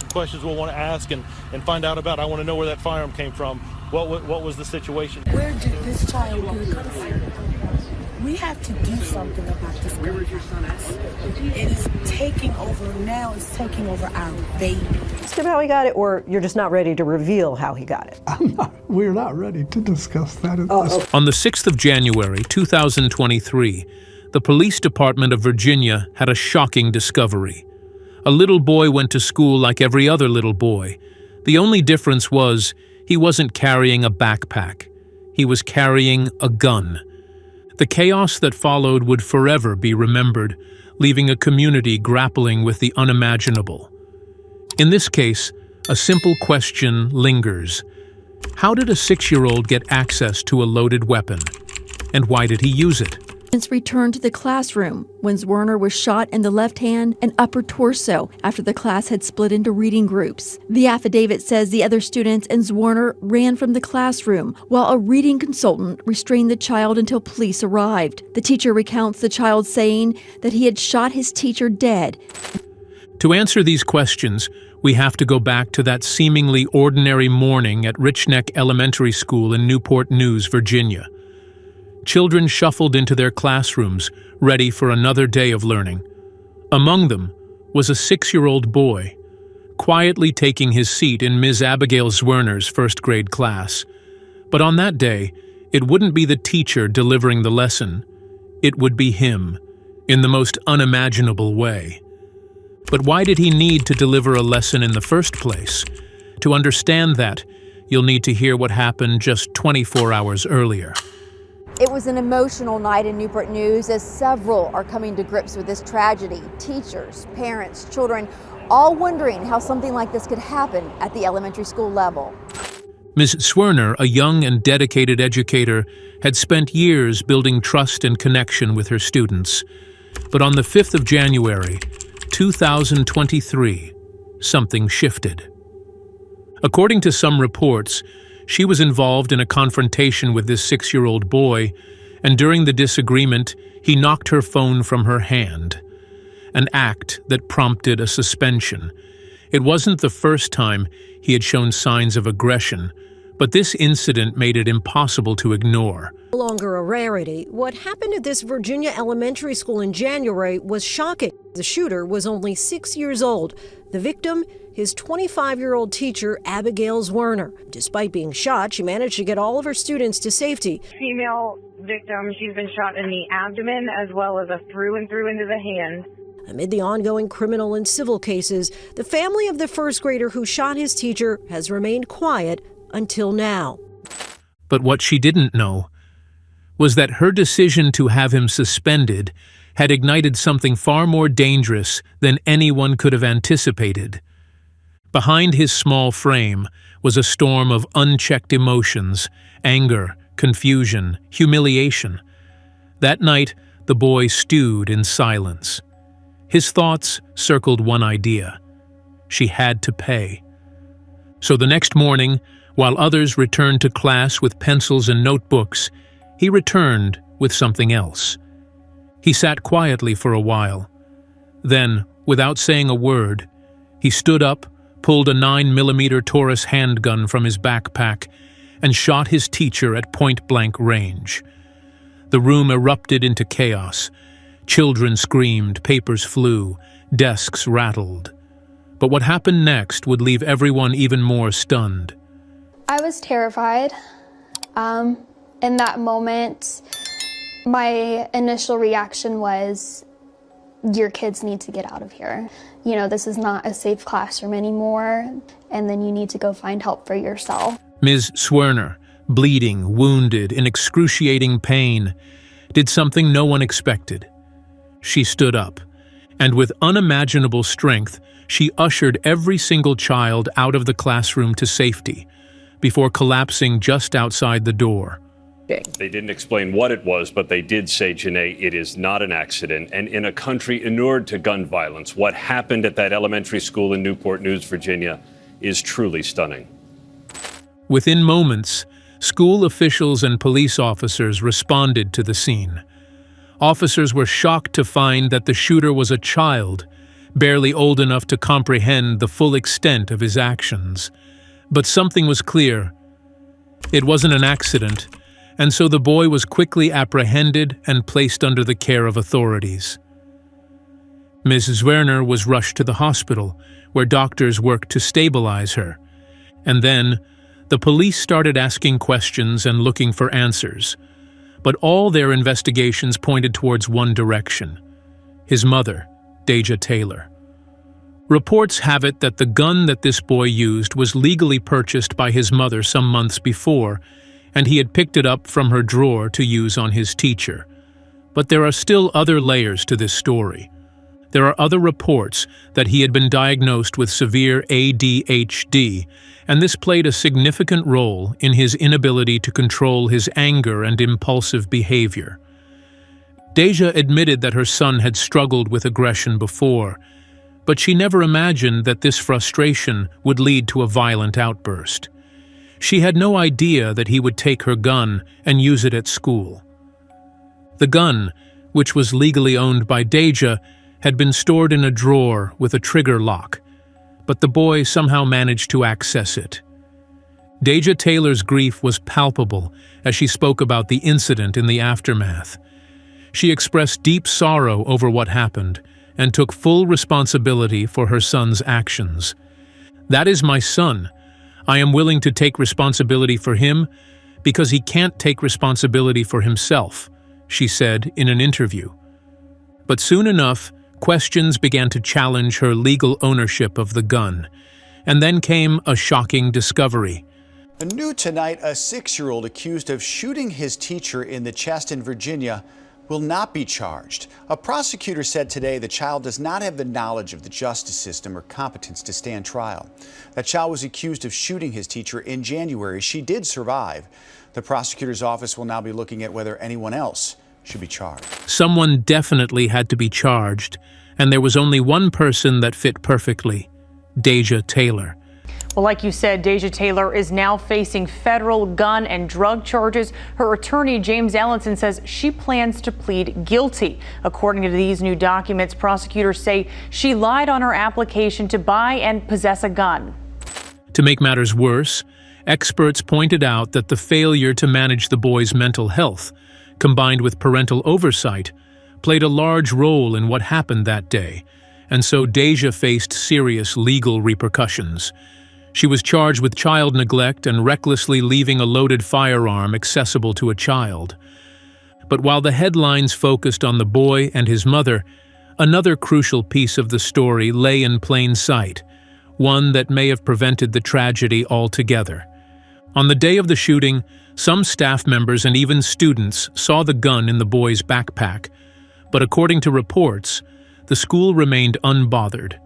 of questions we'll want to ask and find out about. I want to know where that firearm came from. What was the situation? Where did this child come from? We have to do something about this. Where was your son at? It is taking over now. It's taking over our baby. Ask him how he got it, or you're just not ready to reveal how he got it? We're not ready to discuss that. On the 6th of January, 2023, the police department of Virginia had a shocking discovery. A little boy went to school like every other little boy. The only difference was he wasn't carrying a backpack. He was carrying a gun. The chaos that followed would forever be remembered, leaving a community grappling with the unimaginable. In this case, a simple question lingers. How did a 6-year-old get access to a loaded weapon? And why did he use it? Students returned to the classroom when Zwerner was shot in the left hand and upper torso after the class had split into reading groups. The affidavit says the other students and Zwerner ran from the classroom while a reading consultant restrained the child until police arrived. The teacher recounts the child saying that he had shot his teacher dead. To answer these questions, we have to go back to that seemingly ordinary morning at Rich Neck Elementary School in Newport News, Virginia. Children shuffled into their classrooms, ready for another day of learning. Among them was a 6-year-old boy, quietly taking his seat in Ms. Abigail Zwerner's first-grade class. But on that day, it wouldn't be the teacher delivering the lesson. It would be him, in the most unimaginable way. But why did he need to deliver a lesson in the first place? To understand that, you'll need to hear what happened just 24 hours earlier. It was an emotional night in Newport News as several are coming to grips with this tragedy. Teachers, parents, children, all wondering how something like this could happen at the elementary school level. Ms. Zwerner, a young and dedicated educator, had spent years building trust and connection with her students. But on the 5th of January, 2023, something shifted. According to some reports, she was involved in a confrontation with this 6-year-old boy, and during the disagreement, he knocked her phone from her hand, an act that prompted a suspension. It wasn't the first time he had shown signs of aggression, but this incident made it impossible to ignore. No longer a rarity. What happened at this Virginia elementary school in January was shocking. The shooter was only 6 years old. The victim, his 25-year-old teacher, Abigail Zwerner. Despite being shot, she managed to get all of her students to safety. Female victim, she's been shot in the abdomen as well as a through and through into the hand. Amid the ongoing criminal and civil cases, the family of the first grader who shot his teacher has remained quiet until now. But what she didn't know was that her decision to have him suspended had ignited something far more dangerous than anyone could have anticipated. Behind his small frame was a storm of unchecked emotions, anger, confusion, humiliation. That night, the boy stewed in silence. His thoughts circled one idea. She had to pay. So the next morning, while others returned to class with pencils and notebooks, he returned with something else. He sat quietly for a while. Then, without saying a word, he stood up, pulled a 9mm Taurus handgun from his backpack, and shot his teacher at point-blank range. The room erupted into chaos. Children screamed, papers flew, desks rattled. But what happened next would leave everyone even more stunned. I was terrified. In that moment, my initial reaction was, your kids need to get out of here. You know, this is not a safe classroom anymore, and then you need to go find help for yourself. Ms. Zwerner, bleeding, wounded, in excruciating pain, did something no one expected. She stood up, and with unimaginable strength, she ushered every single child out of the classroom to safety, before collapsing just outside the door. They didn't explain what it was, but they did say, Janae, it is not an accident. And in a country inured to gun violence, what happened at that elementary school in Newport News, Virginia, is truly stunning. Within moments, school officials and police officers responded to the scene. Officers were shocked to find that the shooter was a child, barely old enough to comprehend the full extent of his actions. But something was clear. It wasn't an accident, and so the boy was quickly apprehended and placed under the care of authorities. Mrs. Werner was rushed to the hospital, where doctors worked to stabilize her. And then, the police started asking questions and looking for answers. But all their investigations pointed towards one direction: his mother, Deja Taylor. Reports have it that the gun that this boy used was legally purchased by his mother some months before, and he had picked it up from her drawer to use on his teacher. But there are still other layers to this story. There are other reports that he had been diagnosed with severe ADHD, and this played a significant role in his inability to control his anger and impulsive behavior. Deja admitted that her son had struggled with aggression before, but she never imagined that this frustration would lead to a violent outburst. She had no idea that he would take her gun and use it at school. The gun, which was legally owned by Deja, had been stored in a drawer with a trigger lock, but the boy somehow managed to access it. Deja Taylor's grief was palpable as she spoke about the incident in the aftermath. She expressed deep sorrow over what happened and took full responsibility for her son's actions. "That is my son. I am willing to take responsibility for him because he can't take responsibility for himself," she said in an interview. But soon enough, questions began to challenge her legal ownership of the gun. And then came a shocking discovery. New tonight, a 6-year-old accused of shooting his teacher in the chest in Virginia will not be charged. A prosecutor said today the child does not have the knowledge of the justice system or competence to stand trial. That child was accused of shooting his teacher in January. She did survive. The prosecutor's office will now be looking at whether anyone else should be charged. Someone definitely had to be charged, and there was only one person that fit perfectly: Deja Taylor. Well, like you said, Deja Taylor is now facing federal gun and drug charges. Her attorney, James Ellenson, says she plans to plead guilty. According to these new documents, prosecutors say she lied on her application to buy and possess a gun. To make matters worse, experts pointed out that the failure to manage the boy's mental health, combined with parental oversight, played a large role in what happened that day, and so Deja faced serious legal repercussions. She was charged with child neglect and recklessly leaving a loaded firearm accessible to a child. But while the headlines focused on the boy and his mother, another crucial piece of the story lay in plain sight, one that may have prevented the tragedy altogether. On the day of the shooting, some staff members and even students saw the gun in the boy's backpack, but according to reports, the school remained unbothered.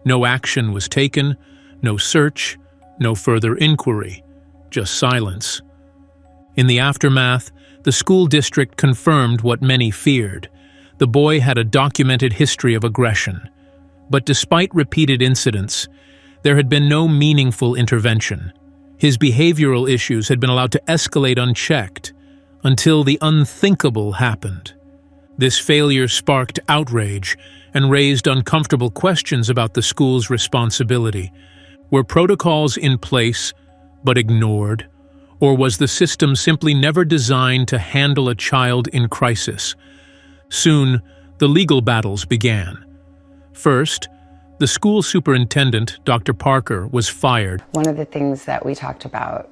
No action was taken, no search, no further inquiry, just silence. In the aftermath, the school district confirmed what many feared. The boy had a documented history of aggression. But despite repeated incidents, there had been no meaningful intervention. His behavioral issues had been allowed to escalate unchecked until the unthinkable happened. This failure sparked outrage and raised uncomfortable questions about the school's responsibility. Were protocols in place but ignored? Or was the system simply never designed to handle a child in crisis? Soon, the legal battles began. First, the school superintendent, Dr. Parker, was fired. One of the things that we talked about,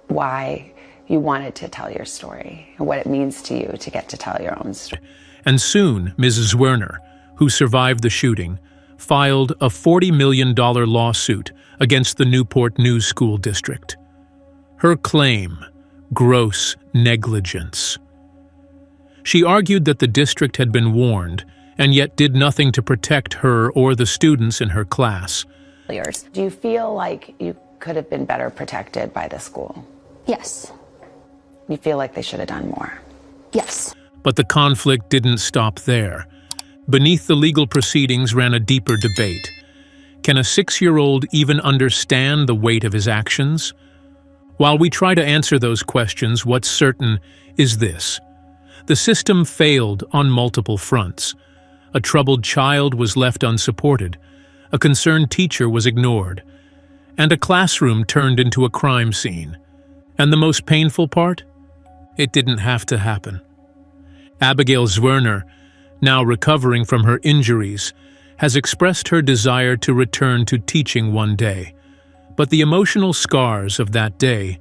why you wanted to tell your story and what it means to you to get to tell your own story. And soon, Mrs. Werner, who survived the shooting, filed a $40 million lawsuit against the Newport News School District. Her claim: gross negligence. She argued that the district had been warned and yet did nothing to protect her or the students in her class. Do you feel like you could have been better protected by the school? Yes. You feel like they should have done more? Yes. But the conflict didn't stop there. Beneath the legal proceedings ran a deeper debate. Can a 6-year-old even understand the weight of his actions? While we try to answer those questions, what's certain is this: the system failed on multiple fronts. A troubled child was left unsupported, a concerned teacher was ignored, and a classroom turned into a crime scene. And the most painful part? It didn't have to happen. Abigail Zwerner, now recovering from her injuries, has expressed her desire to return to teaching one day. But the emotional scars of that day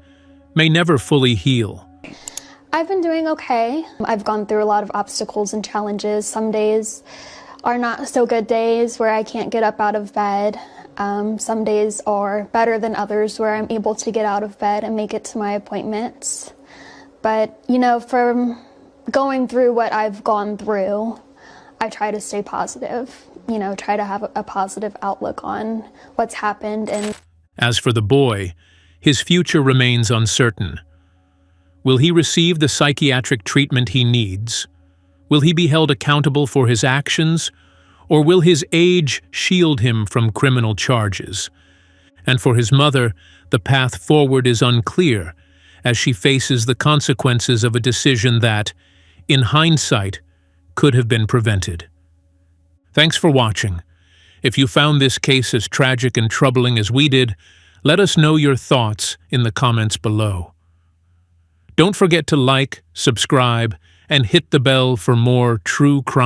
may never fully heal. I've been doing okay. I've gone through a lot of obstacles and challenges. Some days are not so good days where I can't get up out of bed. Some days are better than others where I'm able to get out of bed and make it to my appointments. But, from going through what I've gone through, I try to stay positive, try to have a positive outlook on what's happened. And as for the boy, his future remains uncertain. Will he receive the psychiatric treatment he needs? Will he be held accountable for his actions? Or will his age shield him from criminal charges? And for his mother, the path forward is unclear as she faces the consequences of a decision that, in hindsight, could have been prevented. Thanks for watching. If you found this case as tragic and troubling as we did, let us know your thoughts in the comments below. Don't forget to like, subscribe, and hit the bell for more true crime